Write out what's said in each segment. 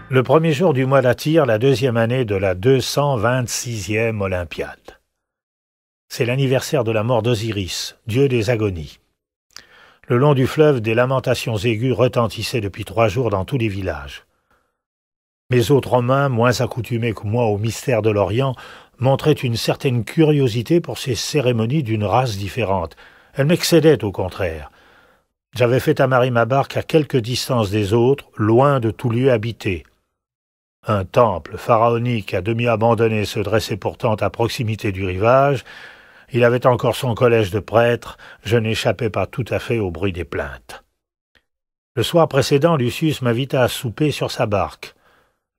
Le premier jour du mois d'Atyr, la deuxième année de la 226e Olympiade. C'est l'anniversaire de la mort d'Osiris, dieu des agonies. Le long du fleuve, des lamentations aiguës retentissaient depuis 3 jours dans tous les villages. Mes hôtes romains, moins accoutumés que moi au mystère de l'Orient, montraient une certaine curiosité pour ces cérémonies d'une race différente. Elles m'excédaient au contraire. J'avais fait amarrer ma barque à quelque distance des autres, loin de tout lieu habité. Un temple pharaonique à demi abandonné se dressait pourtant à proximité du rivage. Il avait encore son collège de prêtres, je n'échappais pas tout à fait au bruit des plaintes. Le soir précédent, Lucius m'invita à souper sur sa barque.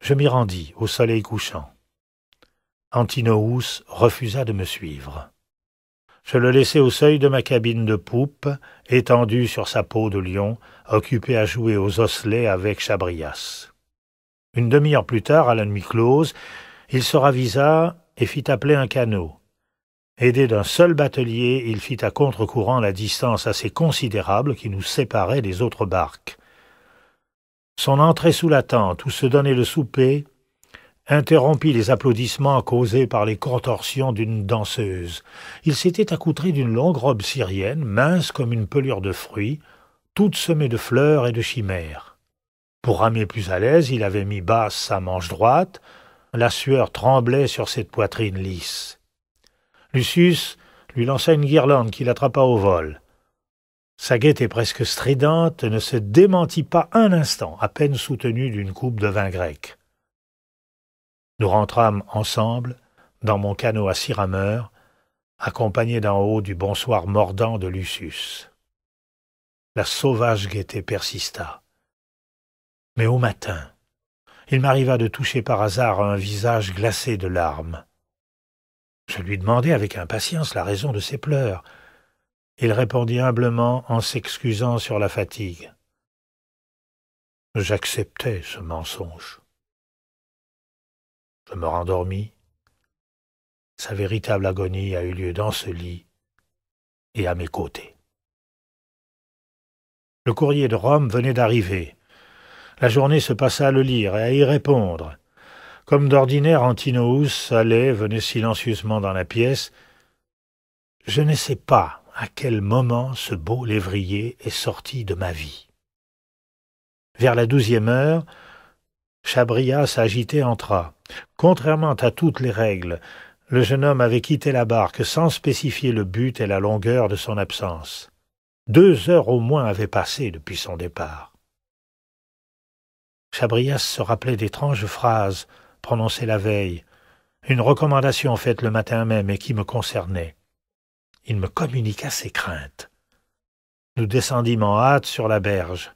Je m'y rendis, au soleil couchant. Antinous refusa de me suivre. Je le laissai au seuil de ma cabine de poupe, étendu sur sa peau de lion, occupé à jouer aux osselets avec Chabrias. Une demi-heure plus tard, à la nuit close, il se ravisa et fit appeler un canot. Aidé d'un seul batelier, il fit à contre-courant la distance assez considérable qui nous séparait des autres barques. Son entrée sous la tente, où se donnait le souper, interrompit les applaudissements causés par les contorsions d'une danseuse. Il s'était accoutré d'une longue robe syrienne, mince comme une pelure de fruits, toute semée de fleurs et de chimères. Pour ramer plus à l'aise, il avait mis basse sa manche droite, la sueur tremblait sur cette poitrine lisse. Lucius lui lança une guirlande qu'il attrapa au vol. Sa gaieté presque stridente ne se démentit pas un instant, à peine soutenue d'une coupe de vin grec. Nous rentrâmes ensemble dans mon canot à 6 rameurs, accompagné d'en haut du bonsoir mordant de Lucius. La sauvage gaieté persista. Mais au matin, il m'arriva de toucher par hasard un visage glacé de larmes. Je lui demandai avec impatience la raison de ses pleurs. Il répondit humblement en s'excusant sur la fatigue. J'acceptais ce mensonge. Je me rendormis. Sa véritable agonie a eu lieu dans ce lit et à mes côtés. Le courrier de Rome venait d'arriver. La journée se passa à le lire et à y répondre. Comme d'ordinaire, Antinous venait silencieusement dans la pièce. Je ne sais pas à quel moment ce beau lévrier est sorti de ma vie. Vers la 12e heure, Chabrias agité entra. Contrairement à toutes les règles, le jeune homme avait quitté la barque sans spécifier le but et la longueur de son absence. 2 heures au moins avaient passé depuis son départ. Chabrias se rappelait d'étranges phrases prononcées la veille, une recommandation faite le matin même et qui me concernait. Il me communiqua ses craintes. Nous descendîmes en hâte sur la berge.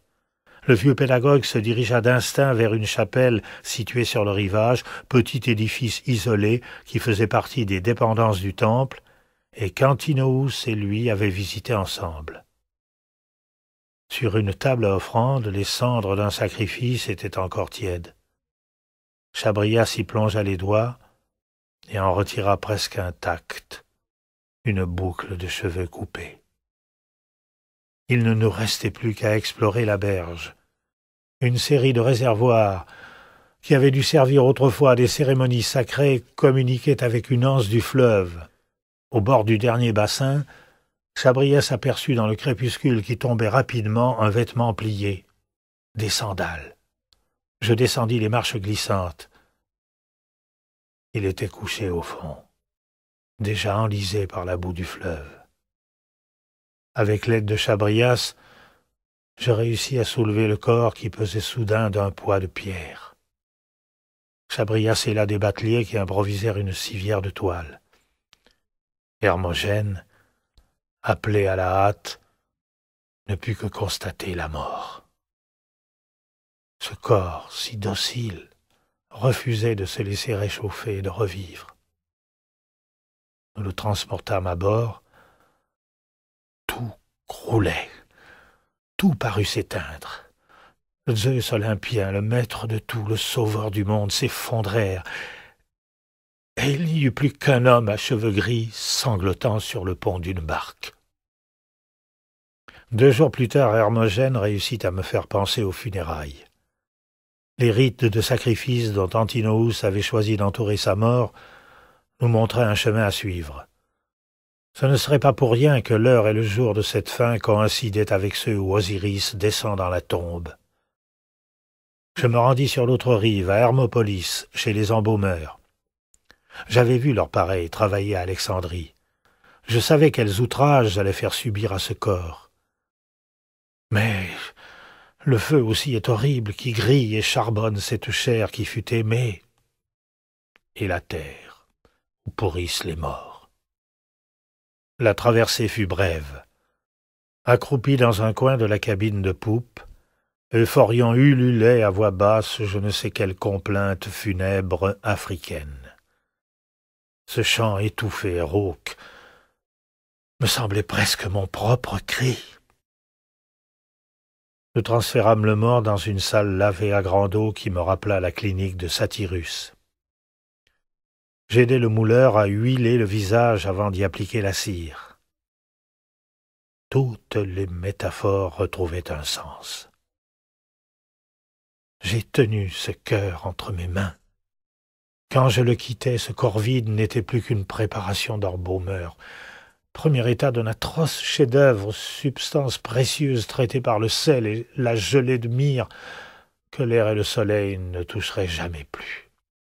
Le vieux pédagogue se dirigea d'instinct vers une chapelle située sur le rivage, petit édifice isolé qui faisait partie des dépendances du temple, et qu'Antinous et lui avaient visité ensemble. Sur une table à offrande, les cendres d'un sacrifice étaient encore tièdes. Chabrias y plongea les doigts et en retira presque intacte une boucle de cheveux coupés. Il ne nous restait plus qu'à explorer la berge. Une série de réservoirs qui avaient dû servir autrefois à des cérémonies sacrées communiquaient avec une anse du fleuve. Au bord du dernier bassin, Chabrias aperçut dans le crépuscule qui tombait rapidement un vêtement plié, des sandales. Je descendis les marches glissantes. Il était couché au fond, déjà enlisé par la boue du fleuve. Avec l'aide de Chabrias, je réussis à soulever le corps qui pesait soudain d'un poids de pierre. Chabrias héla des bateliers qui improvisèrent une civière de toile. Hermogène, appelé à la hâte, ne put que constater la mort. Ce corps, si docile, refusait de se laisser réchauffer et de revivre. Nous le transportâmes à bord. Tout croulait, tout parut s'éteindre. Zeus olympien, le maître de tout, le sauveur du monde, s'effondrèrent, et il n'y eut plus qu'un homme à cheveux gris sanglotant sur le pont d'une barque. 2 jours plus tard, Hermogène réussit à me faire penser aux funérailles. Les rites de sacrifice dont Antinoüs avait choisi d'entourer sa mort nous montraient un chemin à suivre. Ce ne serait pas pour rien que l'heure et le jour de cette fin coïncidaient avec ceux où Osiris descend dans la tombe. Je me rendis sur l'autre rive, à Hermopolis, chez les embaumeurs. J'avais vu leurs pareils travailler à Alexandrie. Je savais quels outrages j'allais faire subir à ce corps. Mais le feu aussi est horrible, qui grille et charbonne cette chair qui fut aimée, et la terre, où pourrissent les morts. La traversée fut brève. Accroupi dans un coin de la cabine de poupe, Euphorion ululait à voix basse je ne sais quelle complainte funèbre africaine. Ce chant étouffé et rauque me semblait presque mon propre cri. Nous transférâmes le mort dans une salle lavée à grande eau qui me rappela la clinique de Satyrus. J'aidai le mouleur à huiler le visage avant d'y appliquer la cire. Toutes les métaphores retrouvaient un sens. J'ai tenu ce cœur entre mes mains. Quand je le quittais, ce corps vide n'était plus qu'une préparation d'embaumeur. Premier état d'un atroce chef-d'œuvre, substance précieuse traitée par le sel et la gelée de myrrhe que l'air et le soleil ne toucheraient jamais plus.